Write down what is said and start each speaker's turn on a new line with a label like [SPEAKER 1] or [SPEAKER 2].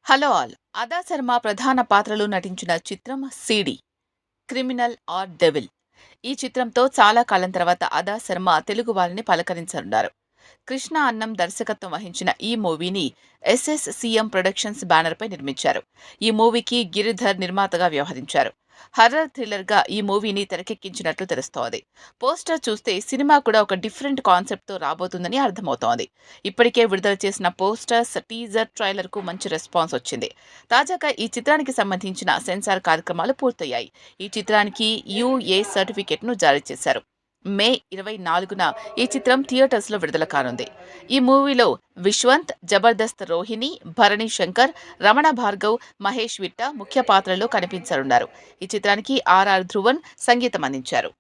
[SPEAKER 1] Hello all! అదా శర్మ ప్రధాన పాత్రలో నటించిన చిత్రం 'సీడీ' 'క్రిమినల్ ఆర్ డెవిల్'. ఈ చిత్రంతో చాలా కాలం తర్వాత అదా శర్మ తెలుగు వారిని పలకరించనున్నారు. కృష్ణ అన్నం దర్శకత్వం వహించిన ఈ మూవీని ఎస్ఎస్సీఎం ప్రొడక్షన్స్ బ్యానర్పై నిర్మించారు. ఈ మూవీకి గిరిధర్ నిర్మాతగా వ్యవహరించారు. హర్రర్ థ్రిల్లర్గా ఈ మూవీని తెరకెక్కించినట్లు తెలుస్తోంది. పోస్టర్ చూస్తే సినిమా కూడా ఒక డిఫరెంట్ కాన్సెప్ట్తో రాబోతుందని అర్థమవుతోంది. ఇప్పటికే విడుదల చేసిన పోస్టర్స్, టీజర్, ట్రైలర్కు మంచి రెస్పాన్స్ వచ్చింది. తాజాగా ఈ చిత్రానికి సంబంధించిన సెన్సార్ కార్యక్రమాలు పూర్తయ్యాయి. ఈ చిత్రానికి యూఏ సర్టిఫికెట్ను జారీ చేశారు. మే 24న ఈ చిత్రం థియేటర్స్లో విడుదల కానుంది. ఈ మూవీలో విశ్వంత్, జబర్దస్త్ రోహిణి, భరణి శంకర్, రమణ భార్గవ్, మహేష్ విట్ట ముఖ్య పాత్రల్లో కనిపించనున్నారు. ఈ చిత్రానికి ఆర్ఆర్ ధ్రువన్ సంగీతం అందించారు.